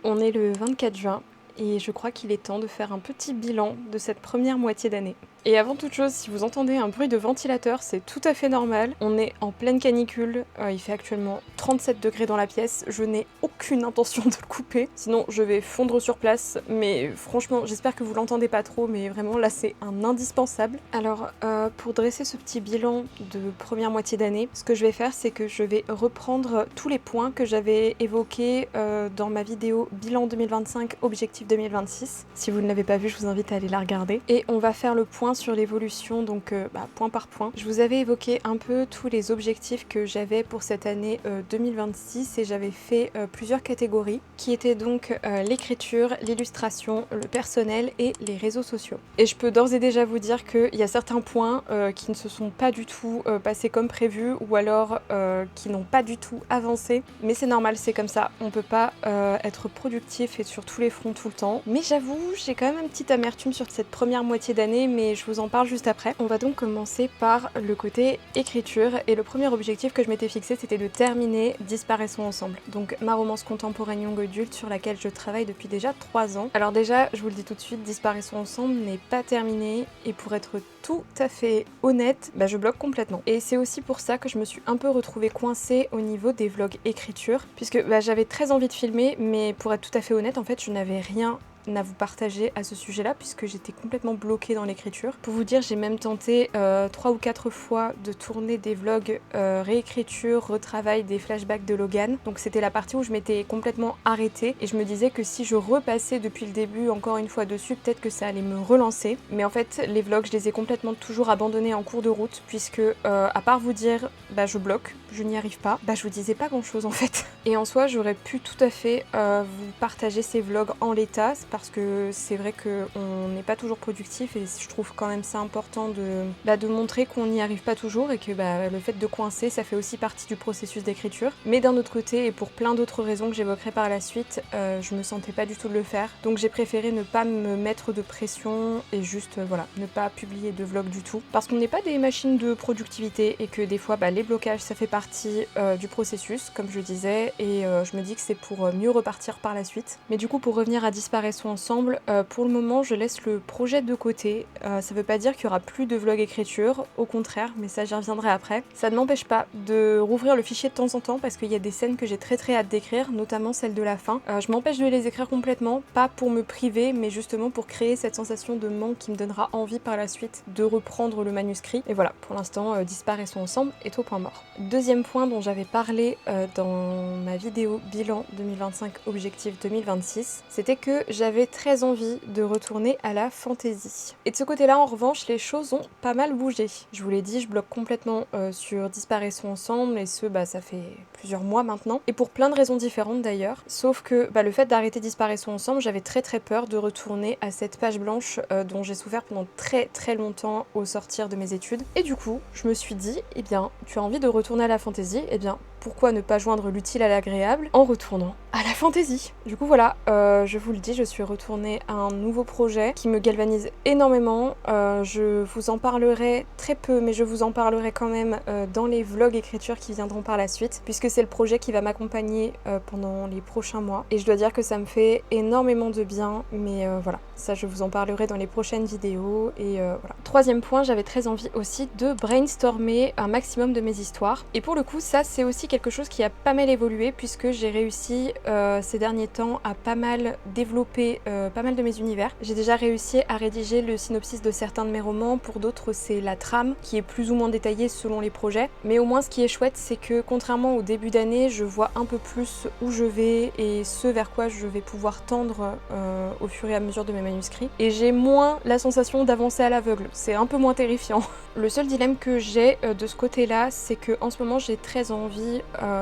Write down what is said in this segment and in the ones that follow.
On est le 24 juin et je crois qu'il est temps de faire un petit bilan de cette première moitié d'année. Et avant toute chose, si vous entendez un bruit de ventilateur, c'est tout à fait normal. On est en pleine canicule, il fait actuellement 37 degrés dans la pièce, je n'ai aucune intention de le couper, sinon je vais fondre sur place, mais franchement j'espère que vous l'entendez pas trop, mais vraiment là c'est un indispensable. Alors pour dresser ce petit bilan de première moitié d'année, ce que je vais faire c'est que je vais reprendre tous les points que j'avais évoqués dans ma vidéo bilan 2025, objectif 2026. Si vous ne l'avez pas vue, je vous invite à aller la regarder. Et on va faire le point sur l'évolution, donc point par point. Je vous avais évoqué un peu tous les objectifs que j'avais pour cette année 2026 et j'avais fait plusieurs catégories qui étaient donc l'écriture, l'illustration, le personnel et les réseaux sociaux. Et je peux d'ores et déjà vous dire qu'il y a certains points qui ne se sont pas du tout passés comme prévu ou alors qui n'ont pas du tout avancé, mais c'est normal, c'est comme ça, on peut pas être productif et sur tous les fronts tout le temps. Mais j'avoue, j'ai quand même une petite amertume sur cette première moitié d'année, mais je vous en parle juste après. On va donc commencer par le côté écriture et le premier objectif que je m'étais fixé c'était de terminer Disparaissons ensemble. Donc ma romance contemporaine young adulte sur laquelle je travaille depuis déjà 3 ans. Alors déjà, je vous le dis tout de suite, Disparaissons ensemble n'est pas terminé et pour être tout à fait honnête, je bloque complètement. Et c'est aussi pour ça que je me suis un peu retrouvée coincée au niveau des vlogs écriture, puisque j'avais très envie de filmer, mais pour être tout à fait honnête, en fait, je n'avais rien à vous partager à ce sujet-là puisque j'étais complètement bloquée dans l'écriture. Pour vous dire, j'ai même tenté 3 ou 4 fois de tourner des vlogs réécriture, retravail des flashbacks de Logan. Donc c'était la partie où je m'étais complètement arrêtée et je me disais que si je repassais depuis le début encore une fois dessus, peut-être que ça allait me relancer. Mais en fait, les vlogs, je les ai complètement toujours abandonnés en cours de route puisque à part vous dire je bloque, je n'y arrive pas, je vous disais pas grand-chose en fait. Et en soi, j'aurais pu tout à fait vous partager ces vlogs en l'état parce que c'est vrai qu'on n'est pas toujours productif et je trouve quand même ça important de montrer qu'on n'y arrive pas toujours et que le fait de coincer ça fait aussi partie du processus d'écriture. Mais d'un autre côté et pour plein d'autres raisons que j'évoquerai par la suite, je me sentais pas du tout de le faire. Donc j'ai préféré ne pas me mettre de pression et juste ne pas publier de vlog du tout. Parce qu'on n'est pas des machines de productivité et que des fois les blocages ça fait partie du processus comme je disais et je me dis que c'est pour mieux repartir par la suite. Mais du coup pour revenir à Disparaissons ensemble, pour le moment je laisse le projet de côté. Ça veut pas dire qu'il y aura plus de vlog écriture, au contraire, mais ça j'y reviendrai après. Ça ne m'empêche pas de rouvrir le fichier de temps en temps parce qu'il y a des scènes que j'ai très hâte d'écrire, notamment celle de la fin. Je m'empêche de les écrire complètement, pas pour me priver, mais justement pour créer cette sensation de manque qui me donnera envie par la suite de reprendre le manuscrit. Et voilà, pour l'instant Disparaissons ensemble est au point mort. Deuxième point dont j'avais parlé dans ma vidéo bilan 2025 objectif 2026, c'était que j'avais très envie de retourner à la fantasy. Et de ce côté-là, en revanche, les choses ont pas mal bougé. Je vous l'ai dit, je bloque complètement sur Disparaissons ensemble, et ça fait plusieurs mois maintenant, et pour plein de raisons différentes d'ailleurs. Sauf que le fait d'arrêter Disparaissons ensemble, j'avais très peur de retourner à cette page blanche dont j'ai souffert pendant très longtemps au sortir de mes études. Et du coup, je me suis dit, tu as envie de retourner à la fantasy, pourquoi ne pas joindre l'utile à l'agréable en retournant à la fantasy. Du coup voilà, je vous le dis, je suis retournée à un nouveau projet qui me galvanise énormément. Je vous en parlerai très peu, mais je vous en parlerai quand même dans les vlogs écriture qui viendront par la suite, puisque c'est le projet qui va m'accompagner pendant les prochains mois. Et je dois dire que ça me fait énormément de bien, mais voilà, ça je vous en parlerai dans les prochaines vidéos. Et voilà. Troisième point, j'avais très envie aussi de brainstormer un maximum de mes histoires. Et pour le coup, ça c'est aussi quelque chose qui a pas mal évolué, puisque j'ai réussi ces derniers temps à pas mal développer pas mal de mes univers. J'ai déjà réussi à rédiger le synopsis de certains de mes romans, pour d'autres c'est la trame qui est plus ou moins détaillée selon les projets, mais au moins ce qui est chouette c'est que contrairement au début d'année, je vois un peu plus où je vais et ce vers quoi je vais pouvoir tendre au fur et à mesure de mes manuscrits, et j'ai moins la sensation d'avancer à l'aveugle, c'est un peu moins terrifiant. Le seul dilemme que j'ai de ce côté-là, c'est que en ce moment j'ai très envie,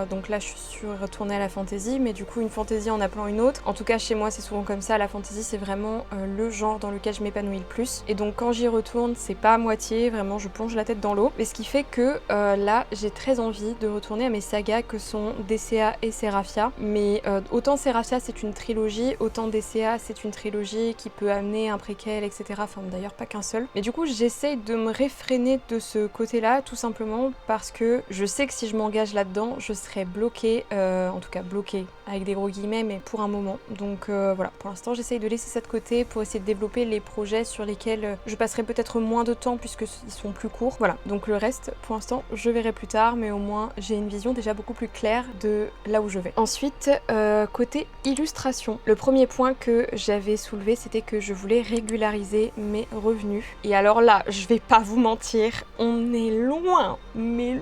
donc là je suis retournée à la fantasy, mais du coup une fantasy en appelant une autre. En tout cas chez moi c'est souvent comme ça, la fantasy c'est vraiment le genre dans lequel je m'épanouis le plus. Et donc quand j'y retourne, c'est pas à moitié, vraiment je plonge la tête dans l'eau. Mais ce qui fait que là j'ai très envie de retourner à mes sagas que sont DCA et Seraphia. Mais autant Seraphia c'est une trilogie, autant DCA c'est une trilogie qui peut amener un préquel, etc. Enfin d'ailleurs pas qu'un seul. Mais du coup j'essaye de me réfréner de ce côté-là, tout simplement parce que je sais que si je m'engage là-dedans, l'instant je serai bloquée, en tout cas bloquée avec des gros guillemets, mais pour un moment. Donc voilà, pour l'instant j'essaye de laisser ça de côté pour essayer de développer les projets sur lesquels je passerai peut-être moins de temps puisque ils sont plus courts. Voilà, donc le reste pour l'instant je verrai plus tard, mais au moins j'ai une vision déjà beaucoup plus claire de là où je vais. Ensuite, côté illustration, le premier point que j'avais soulevé, c'était que je voulais régulariser mes revenus. Et alors là, je vais pas vous mentir, on est loin, mais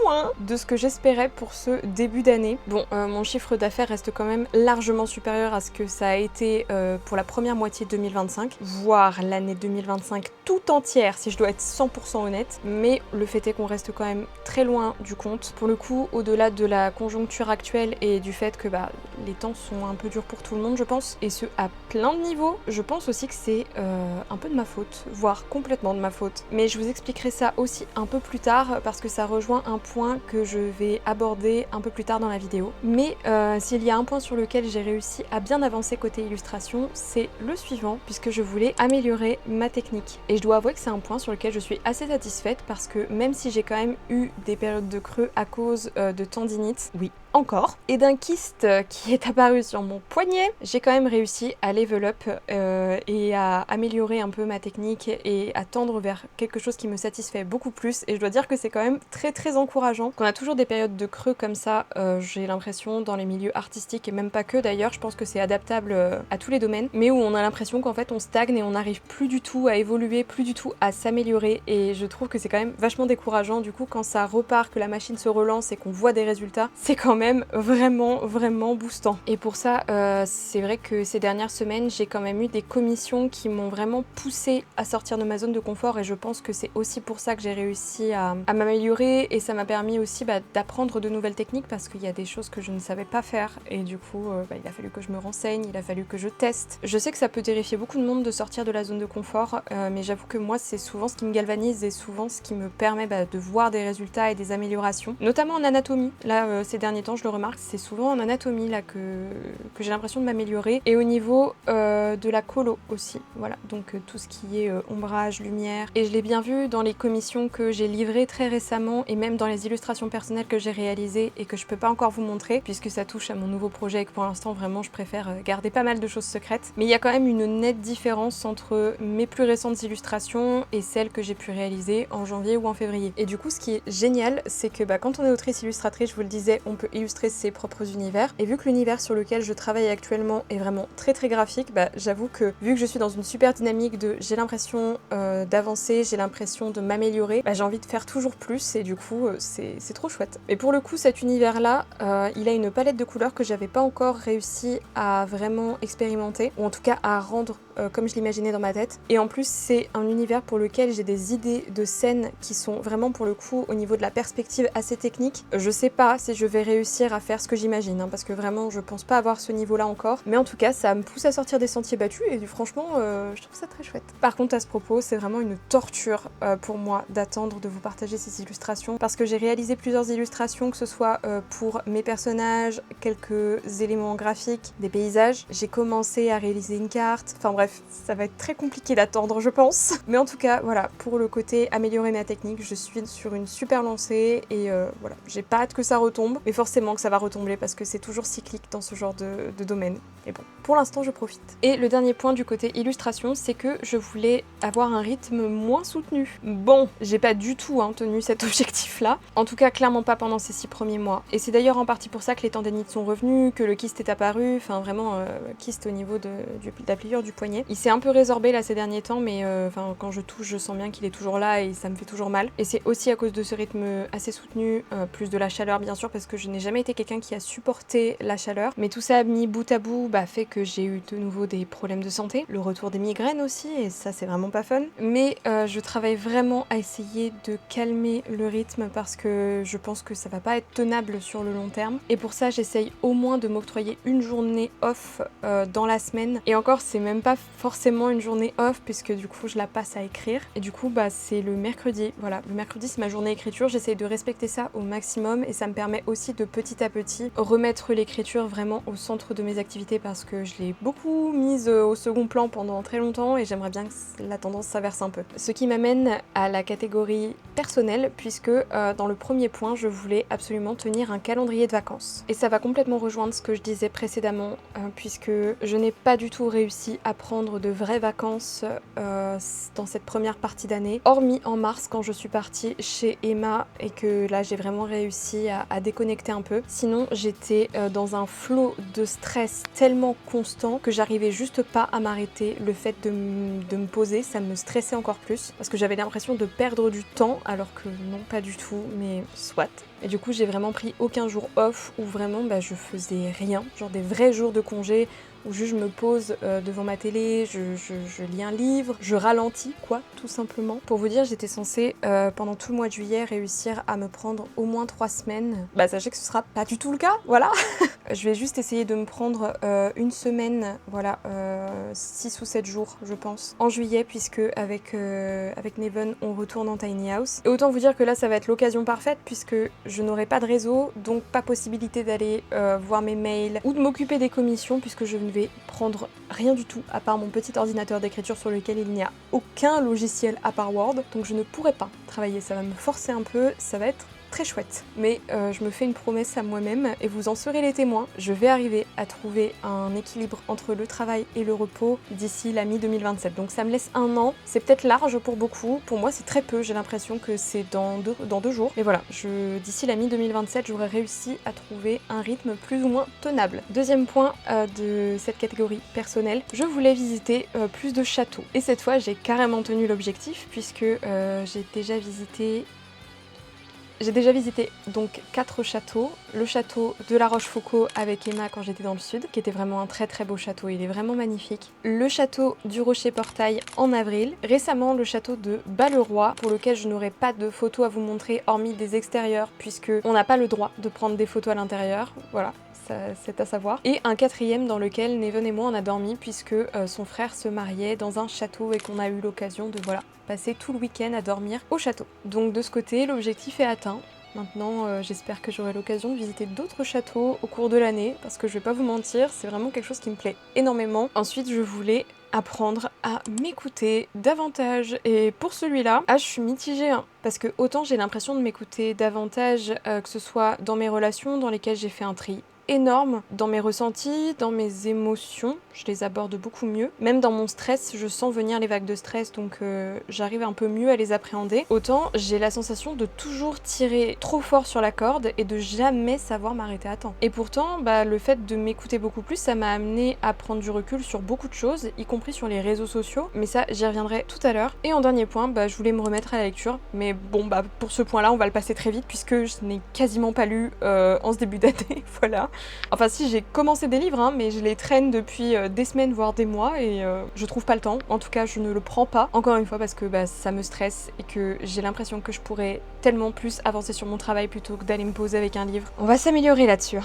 loin de ce que j'espérais pour ce début d'année. Bon, mon chiffre d'affaires reste quand même largement supérieur à ce que ça a été pour la première moitié 2025, voire l'année 2025 tout entière si je dois être 100% honnête, mais le fait est qu'on reste quand même très loin du compte. Pour le coup, au-delà de la conjoncture actuelle et du fait que les temps sont un peu durs pour tout le monde, je pense, et ce à plein de niveaux, je pense aussi que c'est un peu de ma faute, voire complètement de ma faute. Mais je vous expliquerai ça aussi un peu plus tard parce que ça rejoint un point que je vais aborder un peu plus tard dans la vidéo. Mais s'il y a un point sur lequel j'ai réussi à bien avancer côté illustration, c'est le suivant, puisque je voulais améliorer ma technique. Et je dois avouer que c'est un point sur lequel je suis assez satisfaite parce que même si j'ai quand même eu des périodes de creux à cause de tendinite, oui, encore, et d'un kyste qui est apparu sur mon poignet, j'ai quand même réussi à level up et à améliorer un peu ma technique et à tendre vers quelque chose qui me satisfait beaucoup plus. Et je dois dire que c'est quand même très très encourageant. Qu'on a toujours des périodes de creux comme ça, j'ai l'impression dans les milieux artistiques et même pas que d'ailleurs, je pense que c'est adaptable à tous les domaines, mais où on a l'impression qu'en fait on stagne et on n'arrive plus du tout à évoluer, plus du tout à s'améliorer. Et je trouve que c'est quand même vachement décourageant du coup quand ça repart, que la machine se relance et qu'on voit des résultats, c'est quand même vraiment boostant. Et pour ça, c'est vrai que ces dernières semaines, j'ai quand même eu des commissions qui m'ont vraiment poussée à sortir de ma zone de confort et je pense que c'est aussi pour ça que j'ai réussi à m'améliorer et ça m'a permis aussi d'apprendre de nouvelles techniques parce qu'il y a des choses que je ne savais pas faire et du coup, il a fallu que je me renseigne, il a fallu que je teste. Je sais que ça peut terrifier beaucoup de monde de sortir de la zone de confort, mais j'avoue que moi, c'est souvent ce qui me galvanise et souvent ce qui me permet de voir des résultats et des améliorations, notamment en anatomie. Là, ces derniers temps, je le remarque, c'est souvent en anatomie là que j'ai l'impression de m'améliorer et au niveau de la colo aussi, voilà, donc tout ce qui est ombrage, lumière, et je l'ai bien vu dans les commissions que j'ai livrées très récemment et même dans les illustrations personnelles que j'ai réalisées et que je peux pas encore vous montrer puisque ça touche à mon nouveau projet et que pour l'instant vraiment je préfère garder pas mal de choses secrètes, mais il y a quand même une nette différence entre mes plus récentes illustrations et celles que j'ai pu réaliser en janvier ou en février. Et du coup ce qui est génial, c'est que quand on est autrice illustratrice, je vous le disais, on peut illustrer ses propres univers, et vu que l'univers sur lequel je travaille actuellement est vraiment très graphique, j'avoue que vu que je suis dans une super dynamique de j'ai l'impression d'avancer, j'ai l'impression de m'améliorer, j'ai envie de faire toujours plus et du coup c'est trop chouette. Et pour le coup cet univers là, il a une palette de couleurs que j'avais pas encore réussi à vraiment expérimenter, ou en tout cas à rendre comme je l'imaginais dans ma tête. Et en plus c'est un univers pour lequel j'ai des idées de scènes qui sont vraiment pour le coup au niveau de la perspective assez technique. Je sais pas si je vais réussir à faire ce que j'imagine, parce que vraiment je pense pas avoir ce niveau là encore, mais en tout cas ça me pousse à sortir des sentiers battus et franchement je trouve ça très chouette. Par contre à ce propos, c'est vraiment une torture pour moi d'attendre de vous partager ces illustrations parce que j'ai réalisé plusieurs illustrations, que ce soit pour mes personnages, quelques éléments graphiques, des paysages. J'ai commencé à réaliser une carte, enfin bref, ça va être très compliqué d'attendre je pense. Mais en tout cas voilà, pour le côté améliorer ma technique, je suis sur une super lancée et voilà, j'ai pas hâte que ça retombe, mais forcément que ça va retomber parce que c'est toujours cyclique dans ce genre de domaine. Et bon, pour l'instant je profite. Et le dernier point du côté illustration, c'est que je voulais avoir un rythme moins soutenu. Bon, j'ai pas du tout tenu cet objectif là, en tout cas clairement pas pendant ces 6 premiers mois. Et c'est d'ailleurs en partie pour ça que les tendinites sont revenus, que le kyste est apparu, enfin vraiment kyste au niveau de la pliure du poignet. Il s'est un peu résorbé là ces derniers temps, mais quand je touche je sens bien qu'il est toujours là et ça me fait toujours mal. Et c'est aussi à cause de ce rythme assez soutenu, plus de la chaleur bien sûr, parce que je n'ai jamais été quelqu'un qui a supporté la chaleur, mais tout ça mis bout à bout fait que j'ai eu de nouveau des problèmes de santé, le retour des migraines aussi, et ça c'est vraiment pas fun. Mais je travaille vraiment à essayer de calmer le rythme parce que je pense que ça va pas être tenable sur le long terme, et pour ça j'essaye au moins de m'octroyer une journée off dans la semaine, et encore c'est même pas forcément une journée off puisque du coup je la passe à écrire, et du coup c'est le mercredi, voilà, le mercredi c'est ma journée écriture, j'essaye de respecter ça au maximum et ça me permet aussi de petit à petit remettre l'écriture vraiment au centre de mes activités parce que je l'ai beaucoup mise au second plan pendant très longtemps et j'aimerais bien que la tendance s'inverse un peu. Ce qui m'amène à la catégorie personnel puisque dans le premier point je voulais absolument tenir un calendrier de vacances. Et ça va complètement rejoindre ce que je disais précédemment puisque je n'ai pas du tout réussi à prendre de vraies vacances dans cette première partie d'année, hormis en mars quand je suis partie chez Emma et que là j'ai vraiment réussi à déconnecter un peu. Sinon j'étais dans un flot de stress tellement constant que j'arrivais juste pas à m'arrêter. Le fait de me poser, ça me stressait encore plus parce que j'avais l'impression de perdre du temps alors que non, pas du tout, mais soit. Et du coup j'ai vraiment pris aucun jour off où vraiment je faisais rien, genre des vrais jours de congé où juste je me pose devant ma télé, je lis un livre, je ralentis quoi, tout simplement. Pour vous dire, j'étais censée pendant tout le mois de juillet réussir à me prendre au moins 3 semaines. Sachez que ce sera pas du tout le cas, voilà. Je vais juste essayer de me prendre une semaine, voilà, 6 ou 7 jours je pense, en juillet puisque avec Neven on retourne en tiny house. Et autant vous dire que là ça va être l'occasion parfaite puisque je n'aurai pas de réseau, donc pas possibilité d'aller voir mes mails ou de m'occuper des commissions puisque je ne vais prendre rien du tout à part mon petit ordinateur d'écriture sur lequel il n'y a aucun logiciel à part Word, donc je ne pourrai pas travailler, ça va me forcer un peu, ça va être très chouette. Mais je me fais une promesse à moi-même et vous en serez les témoins. Je vais arriver à trouver un équilibre entre le travail et le repos d'ici la mi-2027. Donc ça me laisse un an. C'est peut-être large pour beaucoup. Pour moi, c'est très peu. J'ai l'impression que c'est dans deux jours. Mais voilà, d'ici la mi-2027, j'aurais réussi à trouver un rythme plus ou moins tenable. Deuxième point de cette catégorie personnelle, je voulais visiter plus de châteaux. Et cette fois, j'ai carrément tenu l'objectif puisque j'ai déjà visité donc 4 châteaux. Le château de La Rochefoucauld avec Emma quand j'étais dans le sud, qui était vraiment un très très beau château, il est vraiment magnifique. Le château du Rocher-Portail en avril. Récemment le château de Balleroy, pour lequel je n'aurai pas de photos à vous montrer hormis des extérieurs, puisque on n'a pas le droit de prendre des photos à l'intérieur, voilà. C'est à savoir. Et un 4e dans lequel Neven et moi on a dormi puisque son frère se mariait dans un château et qu'on a eu l'occasion de passer tout le week-end à dormir au château. Donc de ce côté, l'objectif est atteint. Maintenant, j'espère que j'aurai l'occasion de visiter d'autres châteaux au cours de l'année parce que je vais pas vous mentir, c'est vraiment quelque chose qui me plaît énormément. Ensuite, je voulais apprendre à m'écouter davantage et pour celui-là, je suis mitigée parce que autant j'ai l'impression de m'écouter davantage que ce soit dans mes relations dans lesquelles j'ai fait un tri énorme, dans mes ressentis, dans mes émotions, je les aborde beaucoup mieux. Même dans mon stress, je sens venir les vagues de stress, donc j'arrive un peu mieux à les appréhender. Autant j'ai la sensation de toujours tirer trop fort sur la corde et de jamais savoir m'arrêter à temps. Et pourtant, le fait de m'écouter beaucoup plus, ça m'a amené à prendre du recul sur beaucoup de choses, y compris sur les réseaux sociaux, mais ça j'y reviendrai tout à l'heure. Et en dernier point, je voulais me remettre à la lecture, mais bon pour ce point-là on va le passer très vite puisque je n'ai quasiment pas lu en ce début d'année, voilà. Enfin si, j'ai commencé des livres, mais je les traîne depuis des semaines voire des mois et je trouve pas le temps. En tout cas, je ne le prends pas, encore une fois parce que ça me stresse et que j'ai l'impression que je pourrais tellement plus avancer sur mon travail plutôt que d'aller me poser avec un livre. On va s'améliorer là-dessus.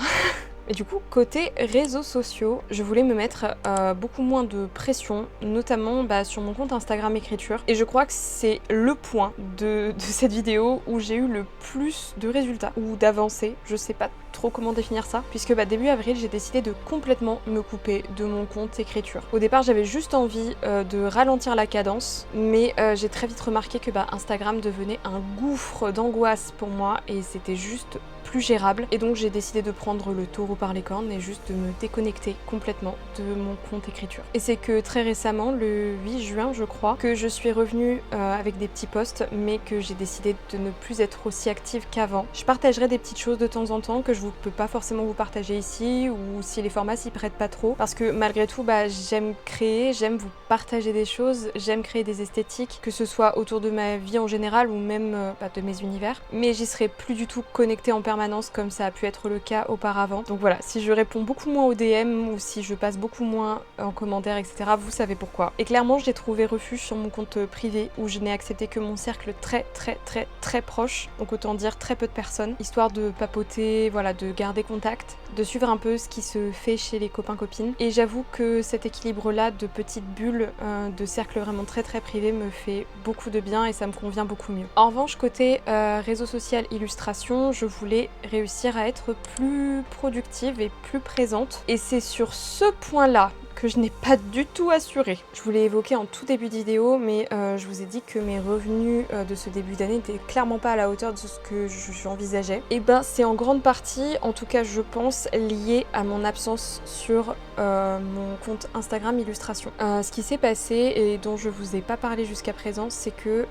Et du coup, côté réseaux sociaux, je voulais me mettre beaucoup moins de pression, notamment sur mon compte Instagram écriture. Et je crois que c'est le point de cette vidéo où j'ai eu le plus de résultats, ou d'avancées, je sais pas trop comment définir ça, puisque début avril, j'ai décidé de complètement me couper de mon compte écriture. Au départ, j'avais juste envie de ralentir la cadence, mais j'ai très vite remarqué que Instagram devenait un gouffre d'angoisse pour moi et c'était juste plus gérable. Et donc j'ai décidé de prendre le taureau par les cornes et juste de me déconnecter complètement de mon compte écriture. Et c'est que très récemment, le 8 juin je crois, que je suis revenue avec des petits posts, mais que j'ai décidé de ne plus être aussi active qu'avant. Je partagerai des petites choses de temps en temps que je ne peux pas forcément vous partager ici, ou si les formats s'y prêtent pas trop, parce que malgré tout j'aime créer, j'aime vous partager des choses, j'aime créer des esthétiques, que ce soit autour de ma vie en général ou même de mes univers, mais j'y serai plus du tout connectée en permanence comme ça a pu être le cas auparavant. Donc voilà, si je réponds beaucoup moins aux DM ou si je passe beaucoup moins en commentaire, etc., vous savez pourquoi. Et clairement, j'ai trouvé refuge sur mon compte privé où je n'ai accepté que mon cercle très proche, donc autant dire très peu de personnes, histoire de papoter, voilà, de garder contact, de suivre un peu ce qui se fait chez les copains-copines. Et j'avoue que cet équilibre-là de petites bulles, de cercle vraiment très privé me fait beaucoup de bien et ça me convient beaucoup mieux. En revanche, côté réseau social illustration, je voulais réussir à être plus productive et plus présente. Et c'est sur ce point-là que je n'ai pas du tout assuré. Je vous l'ai évoqué en tout début de vidéo, mais je vous ai dit que mes revenus de ce début d'année n'étaient clairement pas à la hauteur de ce que j'envisageais. Et ben c'est en grande partie, en tout cas je pense, lié à mon absence sur mon compte Instagram Illustration. Ce qui s'est passé et dont je vous ai pas parlé jusqu'à présent, c'est que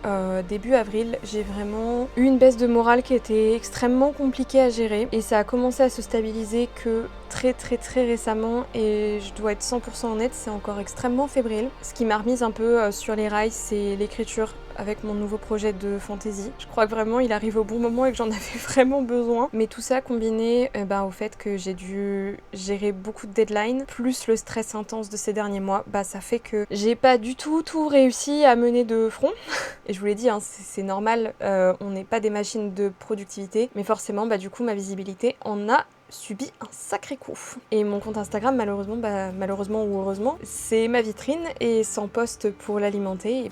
début avril, j'ai vraiment eu une baisse de morale qui était extrêmement compliquée à gérer et ça a commencé à se stabiliser que très récemment, et je dois être 100% honnête, c'est encore extrêmement fébrile. Ce qui m'a remise un peu sur les rails, c'est l'écriture avec mon nouveau projet de fantasy. Je crois que vraiment il arrive au bon moment et que j'en avais vraiment besoin. Mais tout ça combiné au fait que j'ai dû gérer beaucoup de deadlines, plus le stress intense de ces derniers mois, ça fait que j'ai pas du tout réussi à mener de front. Et je vous l'ai dit, hein, c'est normal, on n'est pas des machines de productivité, mais forcément du coup ma visibilité en a subi un sacré coup. Et mon compte Instagram, malheureusement ou heureusement, c'est ma vitrine et sans post pour l'alimenter, il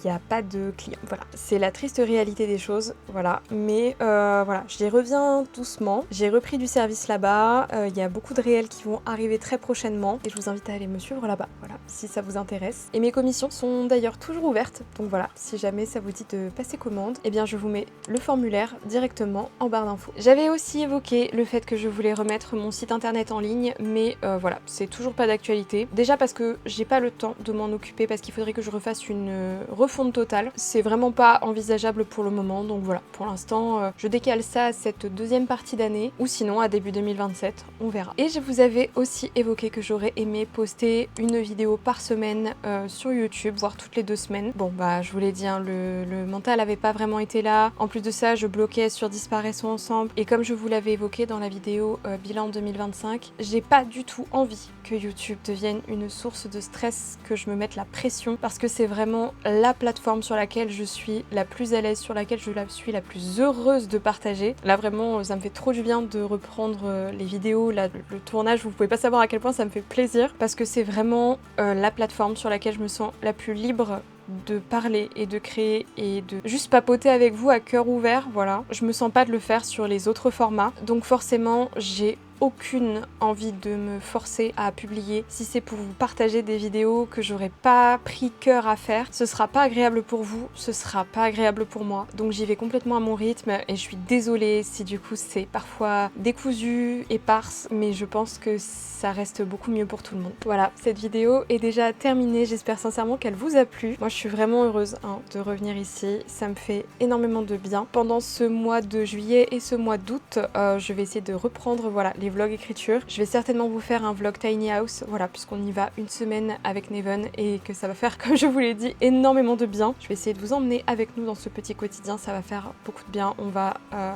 n'y a pas de clients. Voilà, c'est la triste réalité des choses, voilà. Mais voilà, j'y reviens doucement. J'ai repris du service là-bas, il y a beaucoup de réels qui vont arriver très prochainement et je vous invite à aller me suivre là-bas, voilà, si ça vous intéresse. Et mes commissions sont d'ailleurs toujours ouvertes, donc voilà, si jamais ça vous dit de passer commande, je vous mets le formulaire directement en barre d'infos. J'avais aussi évoqué le fait que je voulais remettre mon site internet en ligne, mais voilà, c'est toujours pas d'actualité. Déjà parce que j'ai pas le temps de m'en occuper, parce qu'il faudrait que je refasse une refonte totale. C'est vraiment pas envisageable pour le moment, donc voilà, pour l'instant, je décale ça à cette deuxième partie d'année, ou sinon à début 2027, on verra. Et je vous avais aussi évoqué que j'aurais aimé poster une vidéo par semaine sur YouTube, voire toutes les 2 semaines. Bon je vous l'ai dit, hein, le mental avait pas vraiment été là. En plus de ça, je bloquais sur Disparaissons ensemble, et comme je vous l'avais évoqué dans la vidéo bilan 2025, j'ai pas du tout envie que YouTube devienne une source de stress, que je me mette la pression, parce que c'est vraiment la plateforme sur laquelle je suis la plus à l'aise, sur laquelle je suis la plus heureuse de partager. Là vraiment, ça me fait trop du bien de reprendre les vidéos, là, le tournage, vous pouvez pas savoir à quel point ça me fait plaisir, parce que c'est vraiment la plateforme sur laquelle je me sens la plus libre de parler et de créer et de juste papoter avec vous à cœur ouvert, voilà. Je me sens pas de le faire sur les autres formats, donc forcément j'ai aucune envie de me forcer à publier. Si c'est pour vous partager des vidéos que j'aurais pas pris cœur à faire, ce sera pas agréable pour vous, ce sera pas agréable pour moi. Donc j'y vais complètement à mon rythme et je suis désolée si du coup c'est parfois décousu, éparse, mais je pense que ça reste beaucoup mieux pour tout le monde. Voilà, cette vidéo est déjà terminée, j'espère sincèrement qu'elle vous a plu. Moi je suis vraiment heureuse de revenir ici, ça me fait énormément de bien. Pendant ce mois de juillet et ce mois d'août, je vais essayer de reprendre les vlogs écriture. Je vais certainement vous faire un vlog Tiny House, voilà, puisqu'on y va une semaine avec Neven et que ça va faire, comme je vous l'ai dit, énormément de bien. Je vais essayer de vous emmener avec nous dans ce petit quotidien, ça va faire beaucoup de bien. On va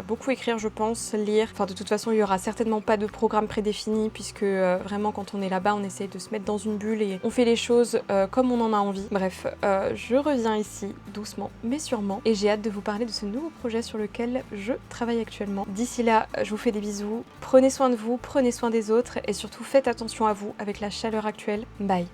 beaucoup écrire, je pense, lire. Enfin, de toute façon, il y aura certainement pas de programme prédéfini, puisque vraiment, quand on est là-bas, on essaye de se mettre dans une bulle et on fait les choses comme on en a envie. Bref, je reviens ici doucement, mais sûrement, et j'ai hâte de vous parler de ce nouveau projet sur lequel je travaille actuellement. D'ici là, je vous fais des bisous, prenez soin de vous, prenez soin des autres et surtout faites attention à vous avec la chaleur actuelle. Bye!